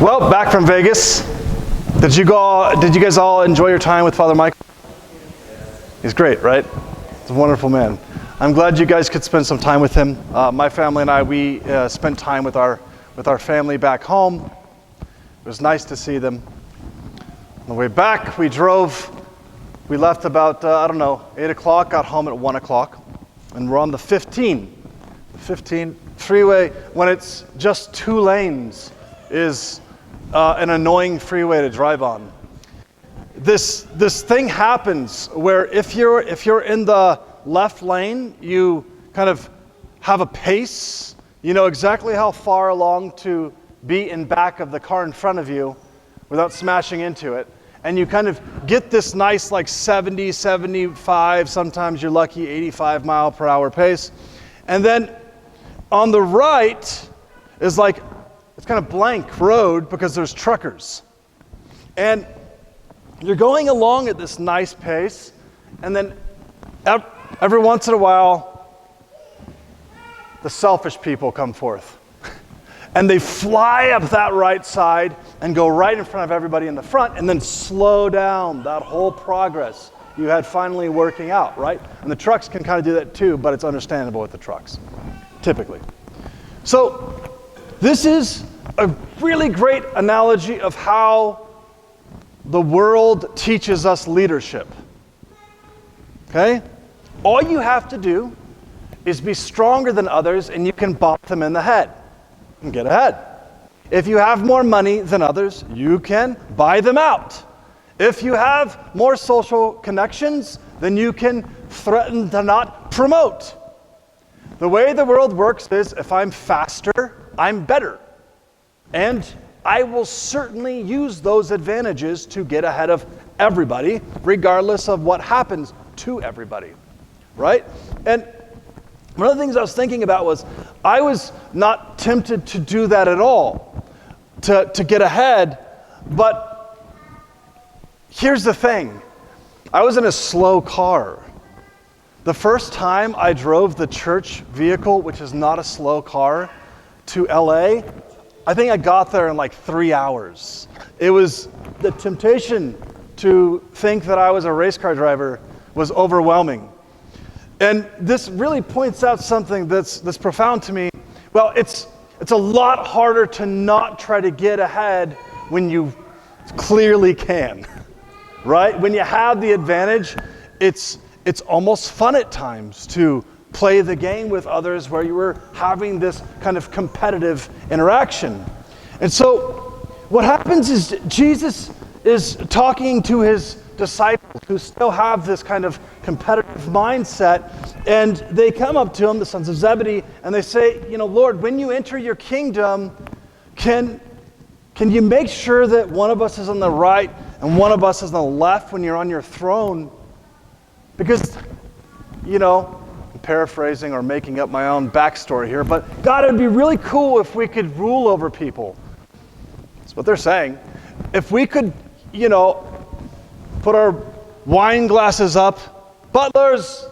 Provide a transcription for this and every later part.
Well, back from Vegas. Did you guys all enjoy your time with Father Mike? He's great, right? He's a wonderful man. I'm glad you guys could spend some time with him. My family and I, we spent time with our family back home. It was nice to see them. On the way back, we left about, 8 o'clock, got home at 1 o'clock, and we're on the 15 freeway. When it's just 2 lanes is an annoying freeway to drive on. This thing happens where if you're in the left lane, you kind of have a pace. You know exactly how far along to be in back of the car in front of you without smashing into it. And you kind of get this nice like 70, 75, sometimes you're lucky 85 mile per hour pace. And then on the right is like, it's kind of blank road because there's truckers. And you're going along at this nice pace, and then every once in a while, the selfish people come forth. And they fly up that right side and go right in front of everybody in the front and then slow down that whole progress you had finally working out, right? And the trucks can kind of do that too, but it's understandable with the trucks, typically. So this is a really great analogy of how the world teaches us leadership. Okay? All you have to do is be stronger than others and you can bop them in the head and get ahead. If you have more money than others, you can buy them out. If you have more social connections, then you can threaten to not promote. The way the world works is if I'm faster, I'm better. And I will certainly use those advantages to get ahead of everybody, regardless of what happens to everybody, right? And one of the things I was thinking about was I was not tempted to do that at all, to get ahead, but here's the thing. I was in a slow car. The first time I drove the church vehicle, which is not a slow car, to LA, I think I got there in like 3 hours. It was the temptation to think that I was a race car driver was overwhelming. And this really points out something that's profound to me. Well, it's a lot harder to not try to get ahead when you clearly can, right? When you have the advantage, it's almost fun at times to play the game with others where you were having this kind of competitive interaction. And so what happens is Jesus is talking to his disciples who still have this kind of competitive mindset, and they come up to him, the sons of Zebedee, and they say, Lord, when you enter your kingdom, can you make sure that one of us is on the right and one of us is on the left when you're on your throne? Because, I'm paraphrasing or making up my own backstory here, but God, it'd be really cool if we could rule over people. That's what they're saying. If we could, put our wine glasses up, butlers,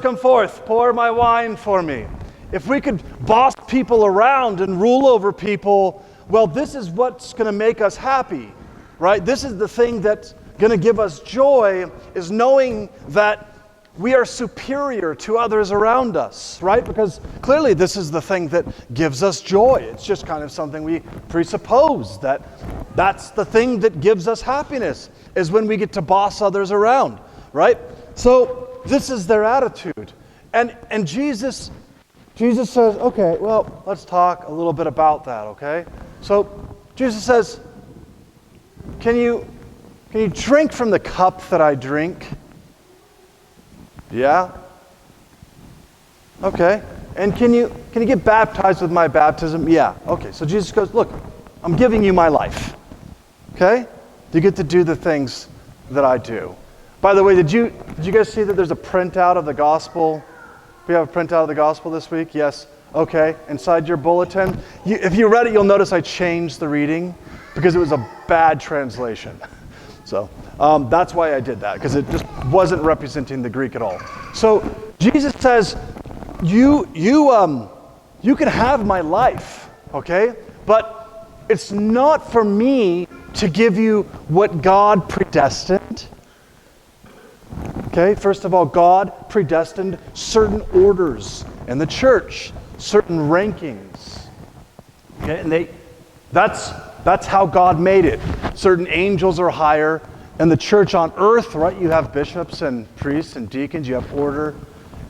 come forth, pour my wine for me. If we could boss people around and rule over people, well, this is what's going to make us happy, right? This is the thing that's going to give us joy, is knowing that we are superior to others around us, right? Because clearly this is the thing that gives us joy. It's just kind of something we presuppose that's the thing that gives us happiness, is when we get to boss others around, right? So this is their attitude. And Jesus says, okay, well, let's talk a little bit about that, okay? So Jesus says, can you drink from the cup that I drink? Yeah? Okay. And can you get baptized with my baptism? Yeah. Okay. So Jesus goes, look, I'm giving you my life. Okay? You get to do the things that I do. By the way, did you guys see that there's a printout of the gospel? We have a printout of the gospel this week? Yes. Okay. Inside your bulletin. If you read it, you'll notice I changed the reading because it was a bad translation. So that's why I did that, because it just wasn't representing the Greek at all. So Jesus says, you can have my life, okay? But it's not for me to give you what God predestined. Okay, first of all, God predestined certain orders in the church, certain rankings. Okay, and that's how God made it. Certain angels are higher. In the church on earth, right, you have bishops and priests and deacons, you have order.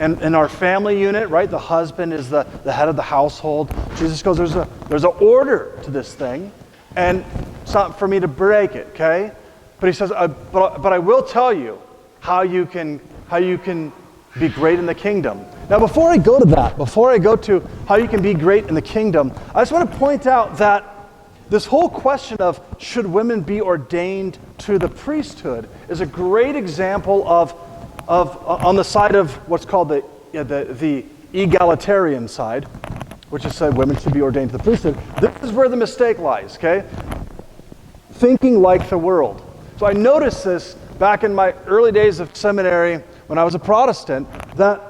And in our family unit, right, the husband is the head of the household. Jesus goes, there's an order to this thing, and it's not for me to break it, okay? But he says, but I will tell you how you can be great in the kingdom. Now, before I go to that, before I go to how you can be great in the kingdom, I just want to point out that this whole question of should women be ordained to the priesthood is a great example of on the side of what's called the egalitarian side, which is said women should be ordained to the priesthood. This is where the mistake lies, okay? Thinking like the world. So I noticed this back in my early days of seminary when I was a Protestant, that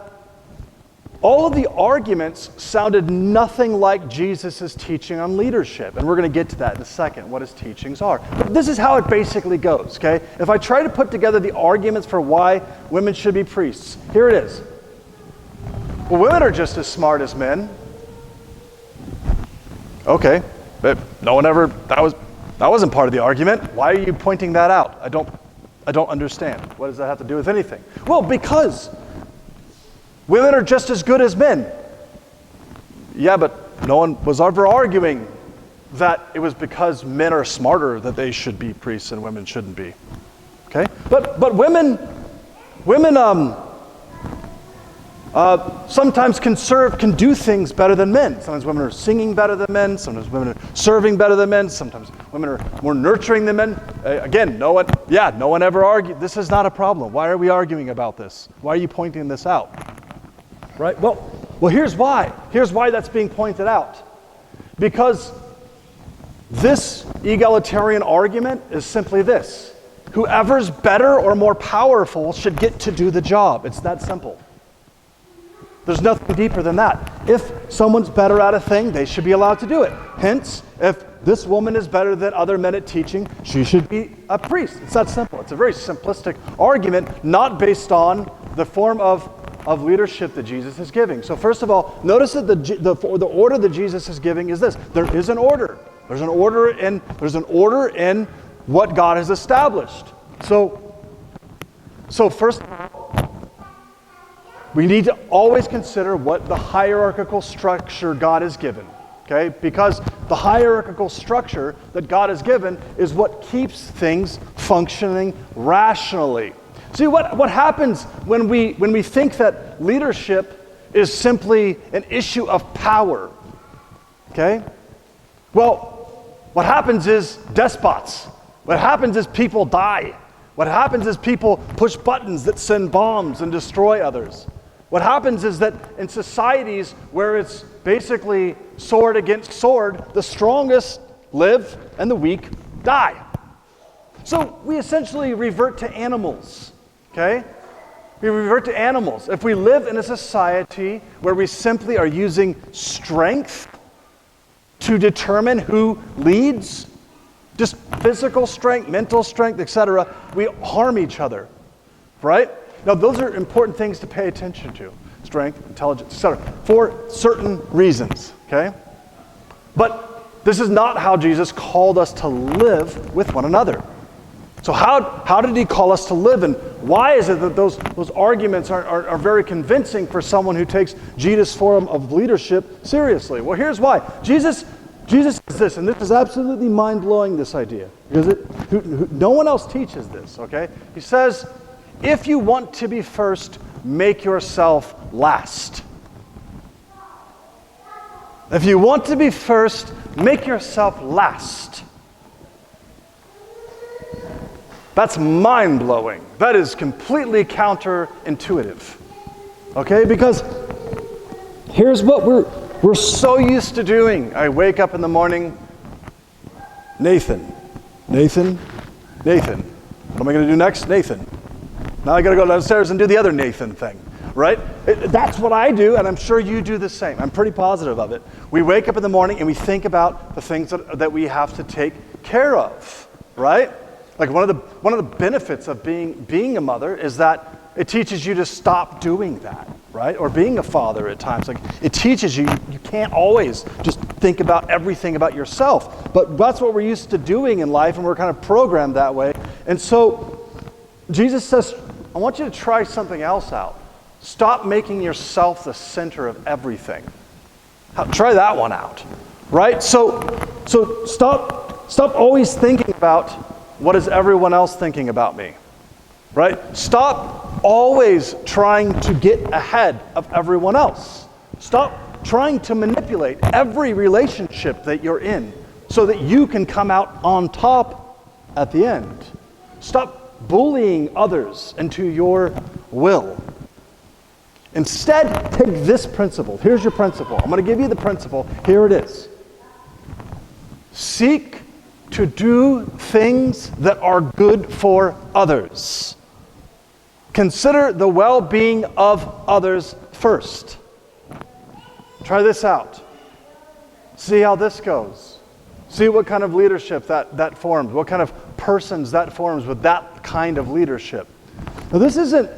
all of the arguments sounded nothing like Jesus' teaching on leadership. And we're going to get to that in a second, what his teachings are. But this is how it basically goes, okay? If I try to put together the arguments for why women should be priests, here it is. Well, women are just as smart as men. Okay, but no one ever, that wasn't part of the argument. Why are you pointing that out? I don't understand. What does that have to do with anything? Well, because women are just as good as men. Yeah, but no one was ever arguing that it was because men are smarter that they should be priests and women shouldn't be. Okay? But women sometimes can do things better than men. Sometimes women are singing better than men. Sometimes women are serving better than men. Sometimes women are more nurturing than men. Again, no one ever argued. This is not a problem. Why are we arguing about this? Why are you pointing this out? Right? Well, here's why. Here's why that's being pointed out. Because this egalitarian argument is simply this. Whoever's better or more powerful should get to do the job. It's that simple. There's nothing deeper than that. If someone's better at a thing, they should be allowed to do it. Hence, if this woman is better than other men at teaching, she should be a priest. It's that simple. It's a very simplistic argument, not based on the form of leadership that Jesus is giving. So first of all, notice that the order that Jesus is giving is this. There is an order. There's an order in what God has established. So first of all, we need to always consider what the hierarchical structure God has given. Okay? Because the hierarchical structure that God has given is what keeps things functioning rationally. See, what happens when we think that leadership is simply an issue of power? Okay? Well, what happens is despots. What happens is people die. What happens is people push buttons that send bombs and destroy others. What happens is that in societies where it's basically sword against sword, the strongest live and the weak die. So we essentially revert to animals. Okay? We revert to animals. If we live in a society where we simply are using strength to determine who leads, just physical strength, mental strength, etc., we harm each other. Right? Now, those are important things to pay attention to. Strength, intelligence, etc., for certain reasons. Okay? But this is not how Jesus called us to live with one another. So how did he call us to live, and why is it that those arguments are very convincing for someone who takes Jesus' form of leadership seriously? Well, here's why. Jesus says this, and this is absolutely mind-blowing, this idea, because no one else teaches this, okay? He says, if you want to be first, make yourself last. If you want to be first, make yourself last. That's mind-blowing. That is completely counterintuitive. Okay? Because here's what we're so used to doing. I wake up in the morning, Nathan. What am I going to do next? Nathan. Now I got to go downstairs and do the other Nathan thing. right? That's what I do, and I'm sure you do the same. I'm pretty positive of it. We wake up in the morning and we think about the things that we have to take care of, right? Like one of the benefits of being a mother is that it teaches you to stop doing that, right? Or being a father at times. Like it teaches you can't always just think about everything about yourself. But that's what we're used to doing in life, and we're kind of programmed that way. And so Jesus says, I want you to try something else out. Stop making yourself the center of everything. Try that one out, right? So stop always thinking about what is everyone else thinking about me, right? Stop always trying to get ahead of everyone else. Stop trying to manipulate every relationship that you're in so that you can come out on top at the end. Stop bullying others into your will. Instead, take this principle. Here's your principle. I'm going to give you the principle. Here it is. Seek to do things that are good for others. Consider the well-being of others first. Try this out. See how this goes. See what kind of leadership that forms, what kind of persons that forms with that kind of leadership. Now this isn't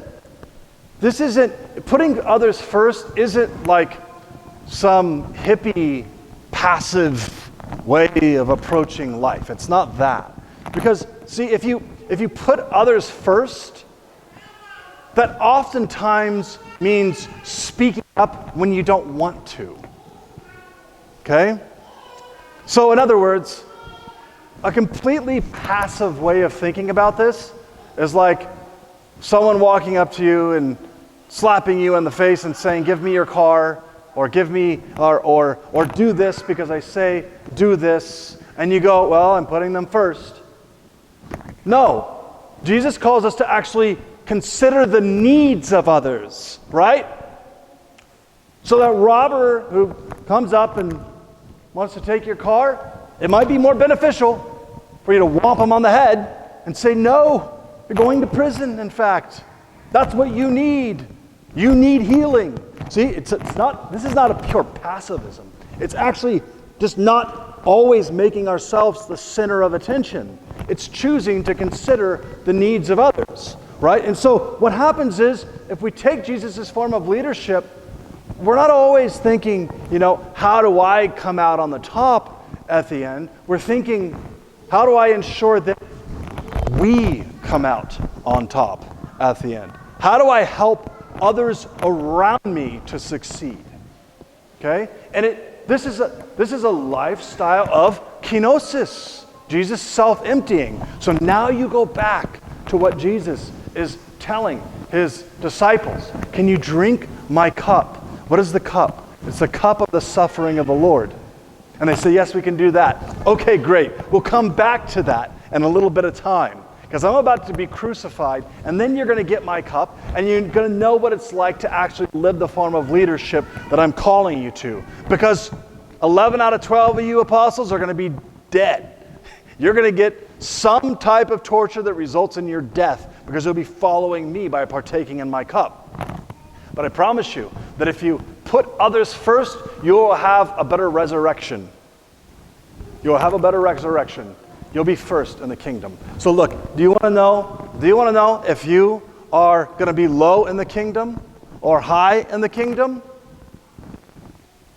putting others first isn't like some hippie passive way of approaching life. It's not that. Because see, if you put others first, that oftentimes means speaking up when you don't want to. Okay? So in other words, a completely passive way of thinking about this is like someone walking up to you and slapping you in the face and saying, give me your car, or give me, or do this because I say do this, and you go, well, I'm putting them first. No, Jesus calls us to actually consider the needs of others, right? So that robber who comes up and wants to take your car, it might be more beneficial for you to whomp him on the head and say, no, you're going to prison, in fact. That's what you need. You need healing. See, this is not a pure passivism. It's actually just not always making ourselves the center of attention. It's choosing to consider the needs of others, right? And so what happens is, if we take Jesus' form of leadership, we're not always thinking, how do I come out on the top at the end? We're thinking, how do I ensure that we come out on top at the end? How do I help others around me to succeed? Okay? And this is a lifestyle of kenosis. Jesus self-emptying. So now you go back to what Jesus is telling his disciples. Can you drink my cup? What is the cup? It's the cup of the suffering of the Lord. And they say, yes, we can do that. Okay, great. We'll come back to that in a little bit of time, because I'm about to be crucified, and then you're going to get my cup, and you're going to know what it's like to actually live the form of leadership that I'm calling you to. Because 11 out of 12 of you apostles are going to be dead. You're going to get some type of torture that results in your death, because you'll be following me by partaking in my cup. But I promise you that if you put others first, you will have a better resurrection. You will have a better resurrection. You'll be first in the kingdom. So look, do you want to know if you are going to be low in the kingdom or high in the kingdom?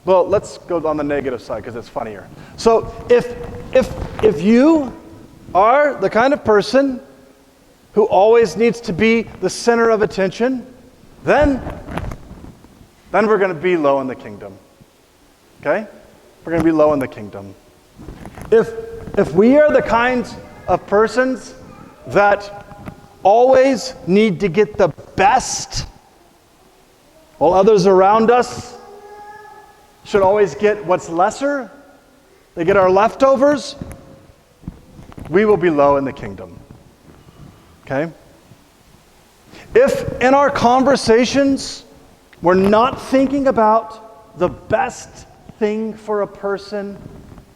Well, let's go on the negative side because it's funnier. So if you are the kind of person who always needs to be the center of attention, then we're going to be low in the kingdom. Okay? We're going to be low in the kingdom. If we are the kinds of persons that always need to get the best, while others around us should always get what's lesser, they get our leftovers, we will be low in the kingdom. Okay? If in our conversations we're not thinking about the best thing for a person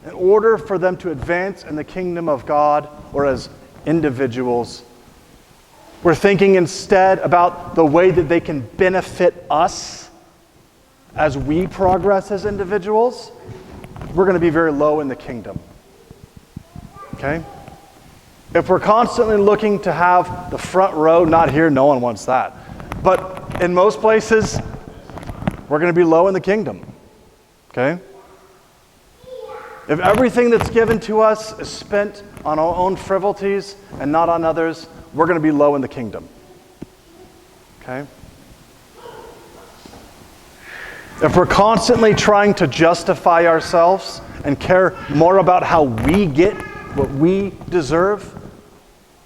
in order for them to advance in the kingdom of God or as individuals, we're thinking instead about the way that they can benefit us as we progress as individuals, we're going to be very low in the kingdom. Okay? If we're constantly looking to have the front row, not here, no one wants that. But in most places, we're going to be low in the kingdom. Okay? If everything that's given to us is spent on our own frivolities and not on others, we're going to be low in the kingdom. Okay? If we're constantly trying to justify ourselves and care more about how we get what we deserve,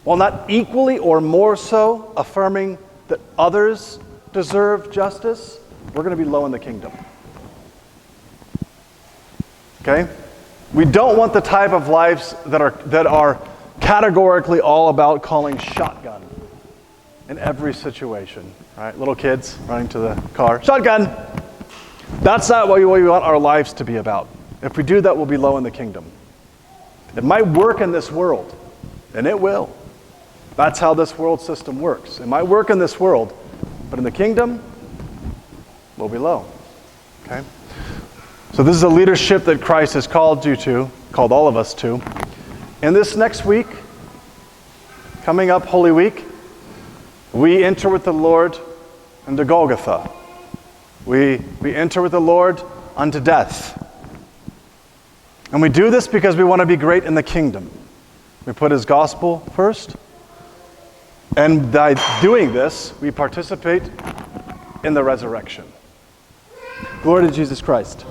while not equally or more so affirming that others deserve justice, we're going to be low in the kingdom. Okay? We don't want the type of lives that are categorically all about calling shotgun in every situation. Right? Little kids running to the car, shotgun! That's not what we want our lives to be about. If we do that, we'll be low in the kingdom. It might work in this world, and it will. That's how this world system works. It might work in this world, but in the kingdom, we'll be low. Okay? So this is a leadership that Christ has called you to, called all of us to. And this next week, coming up Holy Week, we enter with the Lord into Golgotha. We enter with the Lord unto death. And we do this because we want to be great in the kingdom. We put His gospel first. And by doing this, we participate in the resurrection. Glory to Jesus Christ.